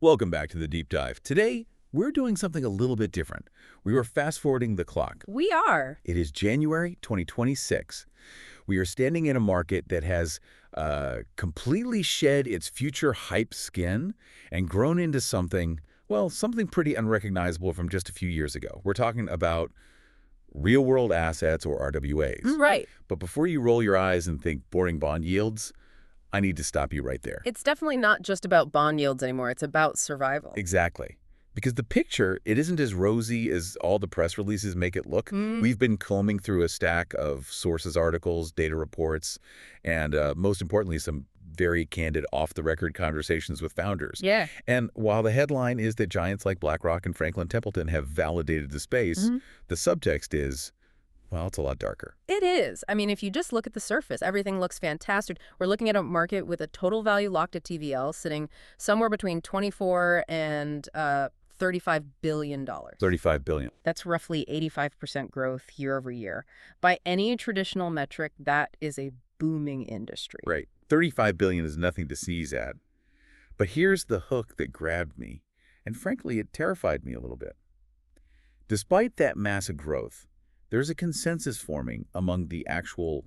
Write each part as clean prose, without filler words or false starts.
Welcome back to the Deep Dive. Today, we're doing something a little bit different. We are fast-forwarding the clock. We are. It is January 2026. We are standing in a market that has completely shed its future hype skin and grown into something, well, something pretty unrecognizable from just a few years ago. We're talking about real-world assets, or RWAs. Right. But before you roll your eyes and think boring bond yields, I need to stop you right there. It's definitely not just about bond yields anymore. It's about survival. Exactly. Because the picture, it isn't as rosy as all the press releases make it look. We've been combing through a stack of sources articles, data reports, and most importantly, some very candid off-the-record conversations with founders. Yeah. And while the headline is that giants like BlackRock and Franklin Templeton have validated the space, the subtext is, well, it's a lot darker. It is. I mean, if you just look at the surface, everything looks fantastic. We're looking at a market with a total value locked at TVL sitting somewhere between 24 and $35 billion. $35 billion. That's roughly 85% growth year over year. By any traditional metric, that is a booming industry. Right. $35 billion is nothing to sneeze at. But here's the hook that grabbed me, and frankly, it terrified me a little bit. Despite that massive growth, there's a consensus forming among the actual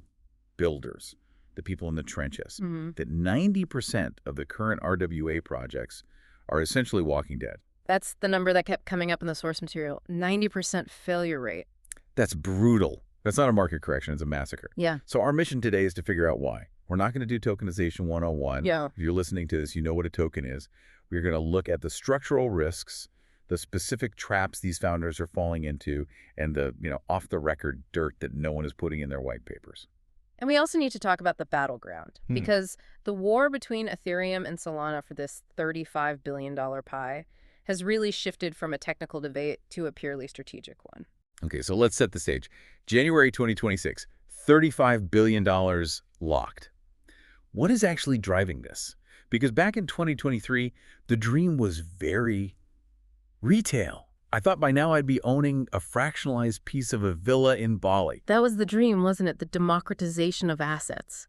builders, the people in the trenches, that 90% of the current RWA projects are essentially walking dead. That's the number that kept coming up in the source material. 90% failure rate. That's brutal. That's not a market correction, it's a massacre. Yeah. So our mission today is to figure out why. We're not going to do Tokenization 101. Yeah. If you're listening to this, you know what a token is. We're going to look at the structural risks, the specific traps these founders are falling into, and the off-the-record dirt that no one is putting in their white papers. And we also need to talk about the battleground, because the war between Ethereum and Solana for this $35 billion pie has really shifted from a technical debate to a purely strategic one. Okay, so let's set the stage. January 2026, $35 billion locked. What is actually driving this? Because back in 2023, the dream was very retail. I thought by now I'd be owning a fractionalized piece of a villa in Bali. That was the dream, wasn't it? The democratization of assets.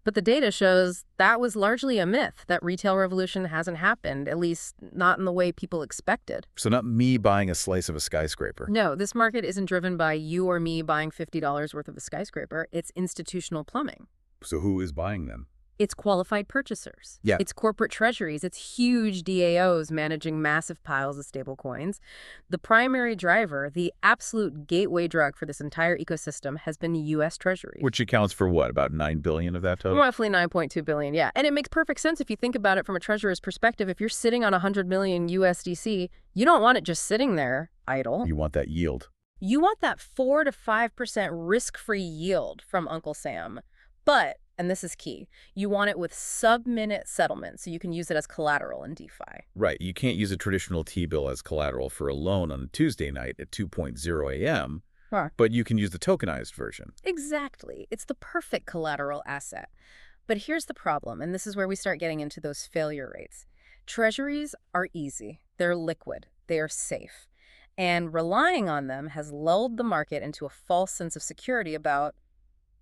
But the data shows that was largely a myth. That retail revolution hasn't happened, at least not in the way people expected. So not me buying a slice of a skyscraper. No, this market isn't driven by you or me buying $50 worth of a skyscraper. It's institutional plumbing. So who is buying them? It's qualified purchasers. Yeah. It's corporate treasuries. It's huge DAOs managing massive piles of stable coins. The primary driver, the absolute gateway drug for this entire ecosystem, has been U.S. Treasuries. Which accounts for what, about $9 billion of that total? Roughly $9.2 billion, yeah. And it makes perfect sense if you think about it from a treasurer's perspective. If you're sitting on $100 million USDC, you don't want it just sitting there idle. You want that yield. You want that 4 to 5% risk-free yield from Uncle Sam. But, and this is key, you want it with sub-minute settlement, so you can use it as collateral in DeFi. Right. You can't use a traditional T-bill as collateral for a loan on a Tuesday night at 2:0 a.m., but you can use the tokenized version. Exactly. It's the perfect collateral asset. But here's the problem, and this is where we start getting into those failure rates. Treasuries are easy. They're liquid. They are safe. And relying on them has lulled the market into a false sense of security about,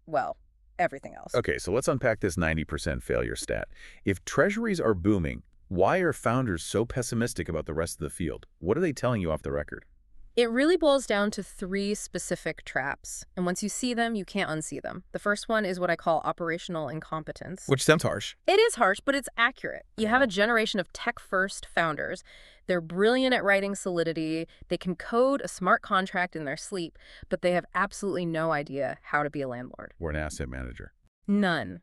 well, everything else. Okay, so let's unpack this 90% failure stat. If treasuries are booming, why are founders so pessimistic about the rest of the field? What are they telling you off the record? It really boils down to 3 specific traps. And once you see them, you can't unsee them. The first one is what I call operational incompetence. Which sounds harsh. It is harsh, but it's accurate. You have a generation of tech-first founders. They're brilliant at writing Solidity. They can code a smart contract in their sleep, but they have absolutely no idea how to be a landlord. Or an asset manager. None.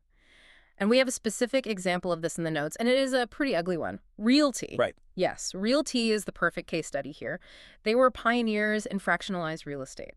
And we have a specific example of this in the notes, and it is a pretty ugly one. Realty. Right. Yes, Realty is the perfect case study here. They were pioneers in fractionalized real estate.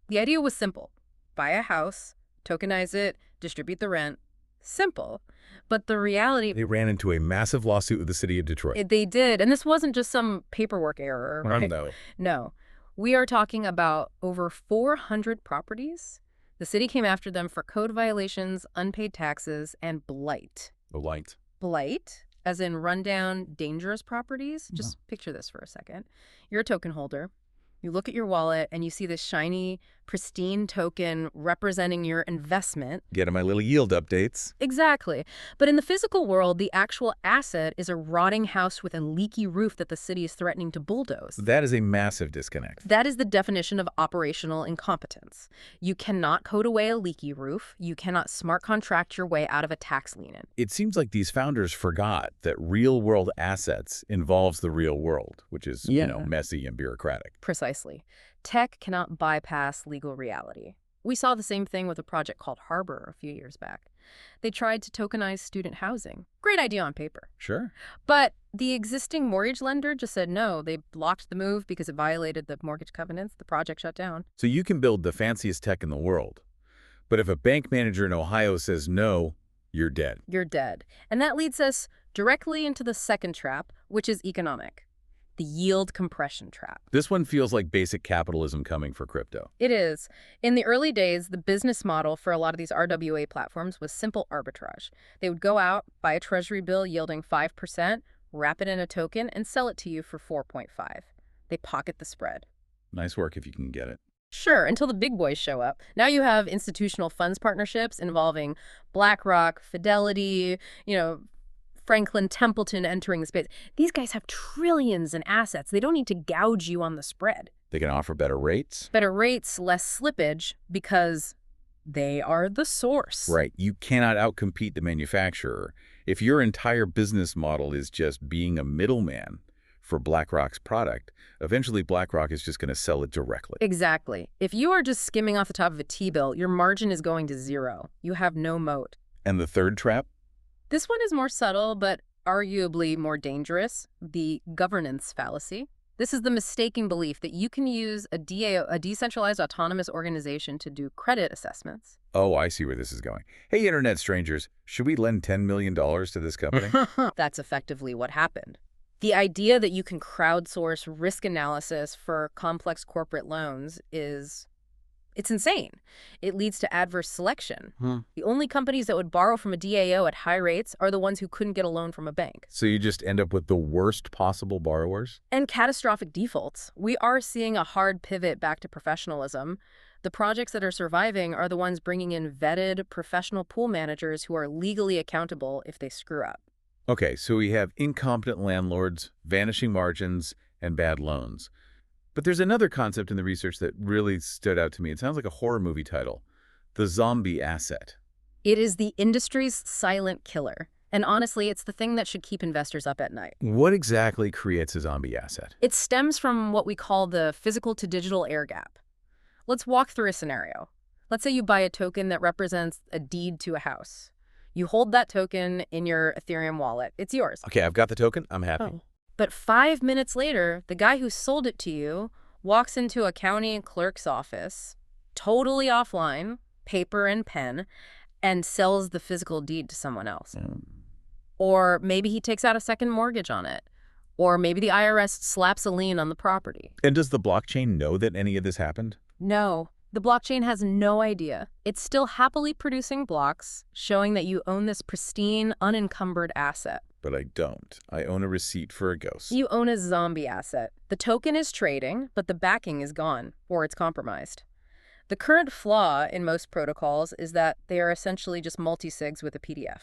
The idea was simple. Buy a house, tokenize it, distribute the rent. Simple. But the reality... They ran into a massive lawsuit with the city of Detroit. They did. And this wasn't just some paperwork error. Right? No. No. We are talking about over 400 properties. The city came after them for code violations, unpaid taxes, and blight. Blight. Blight, as in rundown, dangerous properties. Just picture this for a second. You're a token holder. You look at your wallet and you see this shiny pristine token representing your investment. Getting my little yield updates. Exactly. But in the physical world, the actual asset is a rotting house with a leaky roof that the city is threatening to bulldoze. That is a massive disconnect. That is the definition of operational incompetence. You cannot code away a leaky roof. You cannot smart contract your way out of a tax lien. It seems like these founders forgot that real-world assets involves the real world, which is, messy and bureaucratic. Precisely. Tech cannot bypass legal reality. We saw the same thing with a project called Harbor a few years back. They tried to tokenize student housing. Great idea on paper. Sure. But the existing mortgage lender just said no. They blocked the move because it violated the mortgage covenants. The project shut down. So you can build the fanciest tech in the world, but if a bank manager in Ohio says no, you're dead. You're dead. And that leads us directly into the second trap, which is economic. The yield compression trap. This one feels like basic capitalism coming for crypto. It is. In the early days, the business model for a lot of these RWA platforms was simple arbitrage. They would go out, buy a Treasury bill yielding 5%, wrap it in a token, and sell it to you for 4.5. They pocket the spread. Nice work if you can get it. Sure, until the big boys show up. Now you have institutional funds partnerships involving BlackRock, Fidelity, Franklin Templeton entering the space. These guys have trillions in assets. They don't need to gouge you on the spread. They can offer better rates. Better rates, less slippage, because they are the source. Right. You cannot outcompete the manufacturer. If your entire business model is just being a middleman for BlackRock's product, eventually BlackRock is just going to sell it directly. Exactly. If you are just skimming off the top of a T-bill, your margin is going to zero. You have no moat. And the third trap? This one is more subtle, but arguably more dangerous, the governance fallacy. This is the mistaken belief that you can use a DAO, a decentralized autonomous organization, to do credit assessments. Oh, I see where this is going. Hey, internet strangers, should we lend $10 million to this company? That's effectively what happened. The idea that you can crowdsource risk analysis for complex corporate loans it's insane. It leads to adverse selection. The only companies that would borrow from a DAO at high rates are the ones who couldn't get a loan from a bank. So you just end up with the worst possible borrowers? And catastrophic defaults. We are seeing a hard pivot back to professionalism. The projects that are surviving are the ones bringing in vetted professional pool managers who are legally accountable if they screw up. Okay, so we have incompetent landlords, vanishing margins, and bad loans. But there's another concept in the research that really stood out to me. It sounds like a horror movie title, the zombie asset. It is the industry's silent killer. And honestly, it's the thing that should keep investors up at night. What exactly creates a zombie asset? It stems from what we call the physical to digital air gap. Let's walk through a scenario. Let's say you buy a token that represents a deed to a house. You hold that token in your Ethereum wallet. It's yours. Okay, I've got the token. I'm happy. Oh. But 5 minutes later, the guy who sold it to you walks into a county clerk's office, totally offline, paper and pen, and sells the physical deed to someone else. Or maybe he takes out a second mortgage on it. Or maybe the IRS slaps a lien on the property. And does the blockchain know that any of this happened? No. The blockchain has no idea. It's still happily producing blocks, showing that you own this pristine, unencumbered asset. But I don't. I own a receipt for a ghost. You own a zombie asset. The token is trading, but the backing is gone, or it's compromised. The current flaw in most protocols is that they are essentially just multi-sigs with a PDF.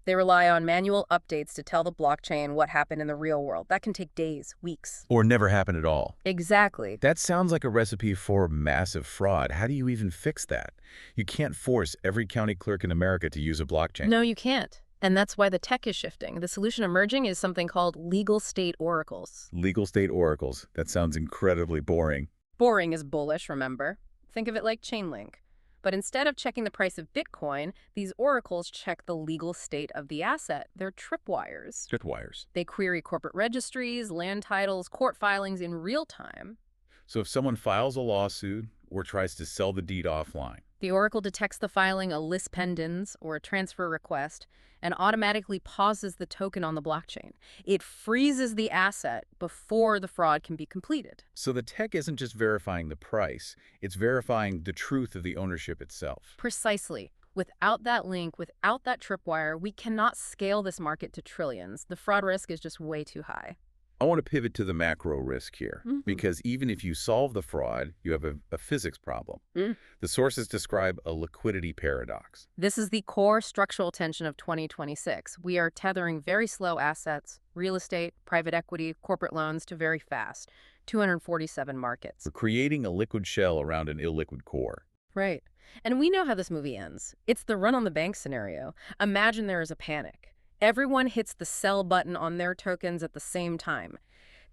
They rely on manual updates to tell the blockchain what happened in the real world. That can take days, weeks. Or never happen at all. Exactly. That sounds like a recipe for massive fraud. How do you even fix that? You can't force every county clerk in America to use a blockchain. No, you can't. And that's why the tech is shifting. The solution emerging is something called legal state oracles. Legal state oracles. That sounds incredibly boring. Boring is bullish, remember? Think of it like Chainlink. But instead of checking the price of Bitcoin, these oracles check the legal state of the asset. They're tripwires. Tripwires. They query corporate registries, land titles, court filings in real time. So if someone files a lawsuit or tries to sell the deed offline, the oracle detects the filing a lis pendens or a transfer request and automatically pauses the token on the blockchain. It freezes the asset before the fraud can be completed. So the tech isn't just verifying the price, it's verifying the truth of the ownership itself. Precisely. Without that link, without that tripwire, we cannot scale this market to trillions. The fraud risk is just way too high. I want to pivot to the macro risk here, because even if you solve the fraud, you have a physics problem. The sources describe a liquidity paradox. This is the core structural tension of 2026. We are tethering very slow assets, real estate, private equity, corporate loans to very fast, 247 markets. We're creating a liquid shell around an illiquid core. Right. And we know how this movie ends. It's the run on the bank scenario. Imagine there is a panic. Everyone hits the sell button on their tokens at the same time.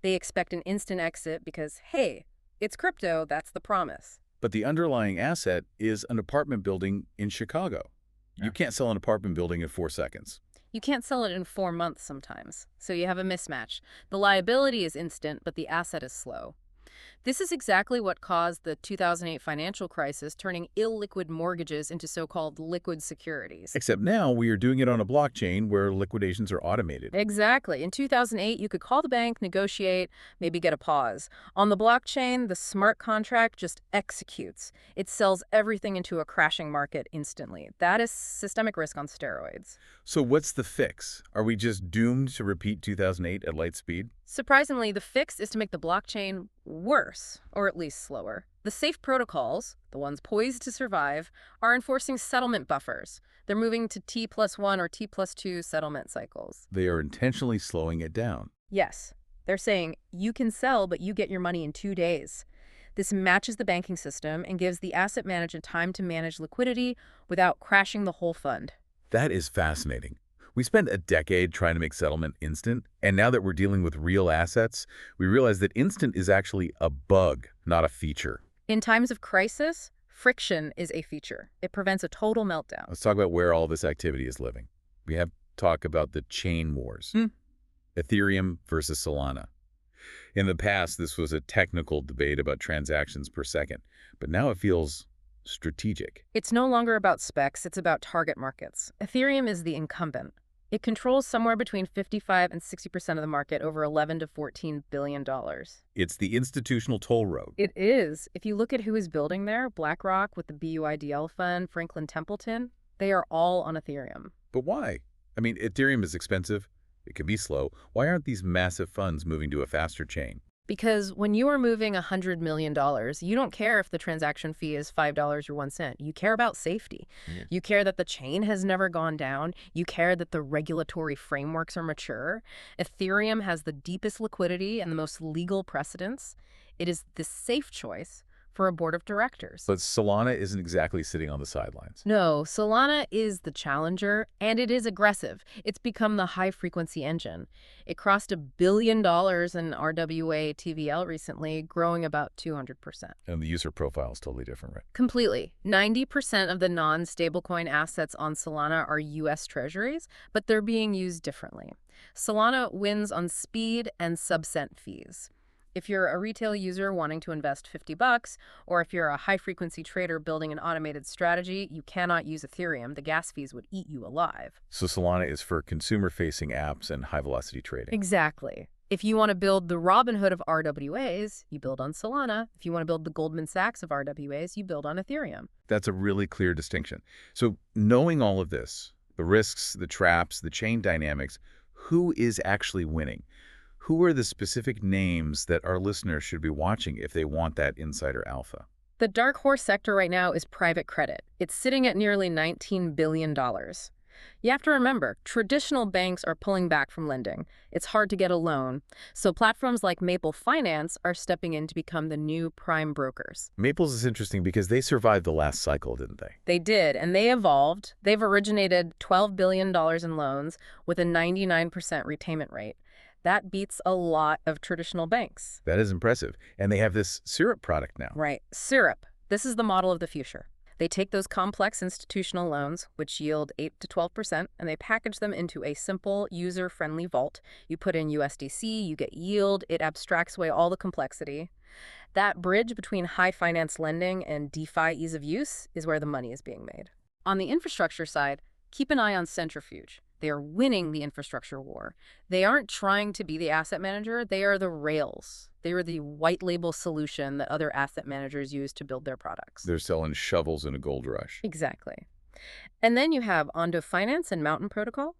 They expect an instant exit because, hey, it's crypto, that's the promise. But the underlying asset is an apartment building in Chicago. You can't sell an apartment building in 4 seconds. You can't sell it in 4 months sometimes, so you have a mismatch. The liability is instant, but the asset is slow. This is exactly what caused the 2008 financial crisis, turning illiquid mortgages into so-called liquid securities. Except now we are doing it on a blockchain where liquidations are automated. Exactly. In 2008, you could call the bank, negotiate, maybe get a pause. On the blockchain, the smart contract just executes. It sells everything into a crashing market instantly. That is systemic risk on steroids. So what's the fix? Are we just doomed to repeat 2008 at light speed? Surprisingly, the fix is to make the blockchain worse, or at least slower. The safe protocols, the ones poised to survive, are enforcing settlement buffers. They're moving to T+1 or T+2 settlement cycles. They are intentionally slowing it down. Yes. They're saying, you can sell, but you get your money in 2 days. This matches the banking system and gives the asset manager time to manage liquidity without crashing the whole fund. That is fascinating. We spent a decade trying to make settlement instant, and now that we're dealing with real assets, we realize that instant is actually a bug, not a feature. In times of crisis, friction is a feature. It prevents a total meltdown. Let's talk about where all this activity is living. We have to talk about the chain wars. Ethereum versus Solana. In the past, this was a technical debate about transactions per second, but now it feels strategic. It's no longer about specs, it's about target markets. Ethereum is the incumbent. It controls somewhere between 55 and 60% of the market, over $11 to $14 billion. It's the institutional toll road. It is. If you look at who is building there, BlackRock with the BUIDL fund, Franklin Templeton, they are all on Ethereum. But why? I mean, Ethereum is expensive. It can be slow. Why aren't these massive funds moving to a faster chain? Because when you are moving $100 million, you don't care if the transaction fee is $5 or 1 cent. You care about safety. You care that the chain has never gone down. You care that the regulatory frameworks are mature. Ethereum has the deepest liquidity and the most legal precedence. It is the safe choice for a board of directors. But Solana isn't exactly sitting on the sidelines. No, Solana is the challenger, and it is aggressive. It's become the high-frequency engine. It crossed $1 billion in RWA TVL recently, growing about 200%. And the user profile is totally different, right? Completely. 90% of the non-stablecoin assets on Solana are U.S. treasuries, but they're being used differently. Solana wins on speed and sub-cent fees. If you're a retail user wanting to invest $50, or if you're a high-frequency trader building an automated strategy, you cannot use Ethereum. The gas fees would eat you alive. So Solana is for consumer-facing apps and high-velocity trading. Exactly. If you want to build the Robinhood of RWAs, you build on Solana. If you want to build the Goldman Sachs of RWAs, you build on Ethereum. That's a really clear distinction. So knowing all of this, the risks, the traps, the chain dynamics, who is actually winning? Who are the specific names that our listeners should be watching if they want that insider alpha? The dark horse sector right now is private credit. It's sitting at nearly $19 billion. You have to remember, traditional banks are pulling back from lending. It's hard to get a loan. So platforms like Maple Finance are stepping in to become the new prime brokers. Maples is interesting because they survived the last cycle, didn't they? They did, and they evolved. They've originated $12 billion in loans with a 99% repayment rate. That beats a lot of traditional banks. That is impressive. And they have this syrup product now. Right. Syrup. This is the model of the future. They take those complex institutional loans, which yield 8 to 12%, and they package them into a simple, user-friendly vault. You put in USDC, you get yield, it abstracts away all the complexity. That bridge between high finance lending and DeFi ease of use is where the money is being made. On the infrastructure side, keep an eye on Centrifuge. They are winning the infrastructure war. They aren't trying to be the asset manager. They are the rails. They are the white label solution that other asset managers use to build their products. They're selling shovels in a gold rush. Exactly. And then you have Ondo Finance and Mountain Protocol.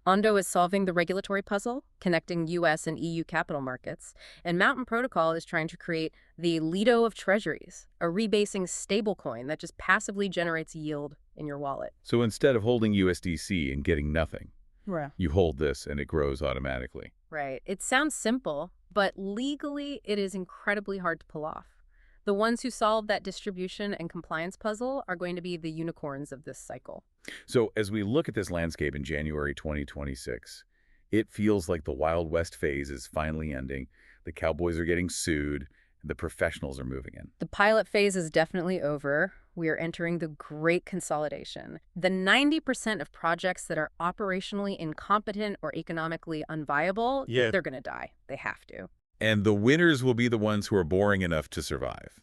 Ondo is solving the regulatory puzzle, connecting US and EU capital markets, and Mountain Protocol is trying to create the Lido of Treasuries, a rebasing stablecoin that just passively generates yield in your wallet. So instead of holding USDC and getting nothing, Right. you hold this and it grows automatically. Right. It sounds simple, but legally it is incredibly hard to pull off. The ones who solve that distribution and compliance puzzle are going to be the unicorns of this cycle. So as we look at this landscape in January 2026, it feels like the Wild West phase is finally ending. The cowboys are getting sued. The professionals are moving in. The pilot phase is definitely over. We are entering the great consolidation. The 90% of projects that are operationally incompetent or economically unviable, they're going to die. They have to. And the winners will be the ones who are boring enough to survive.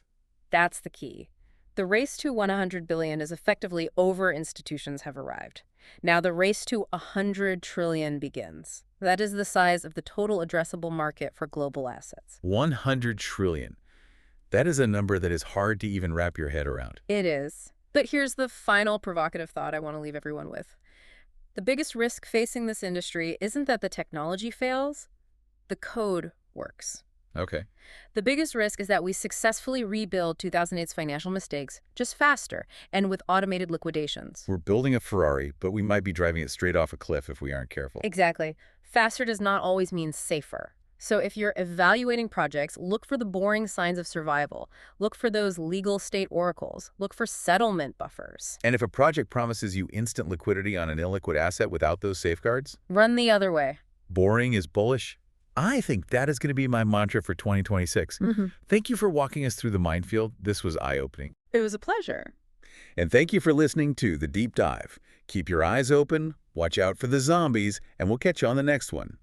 That's the key. The race to 100 billion is effectively over. Institutions have arrived. Now the race to 100 trillion begins. That is the size of the total addressable market for global assets. 100 trillion. That is a number that is hard to even wrap your head around. It is. But here's the final provocative thought I want to leave everyone with. The biggest risk facing this industry isn't that the technology fails, the code works. Okay. The biggest risk is that we successfully rebuild 2008's financial mistakes just faster and with automated liquidations. We're building a Ferrari, but we might be driving it straight off a cliff if we aren't careful. Exactly. Faster does not always mean safer. So if you're evaluating projects, look for the boring signs of survival. Look for those legal state oracles. Look for settlement buffers. And if a project promises you instant liquidity on an illiquid asset without those safeguards, run the other way. Boring is bullish. I think that is going to be my mantra for 2026. Thank you for walking us through the minefield. This was eye-opening. It was a pleasure. And thank you for listening to The Deep Dive. Keep your eyes open, watch out for the zombies, and we'll catch you on the next one.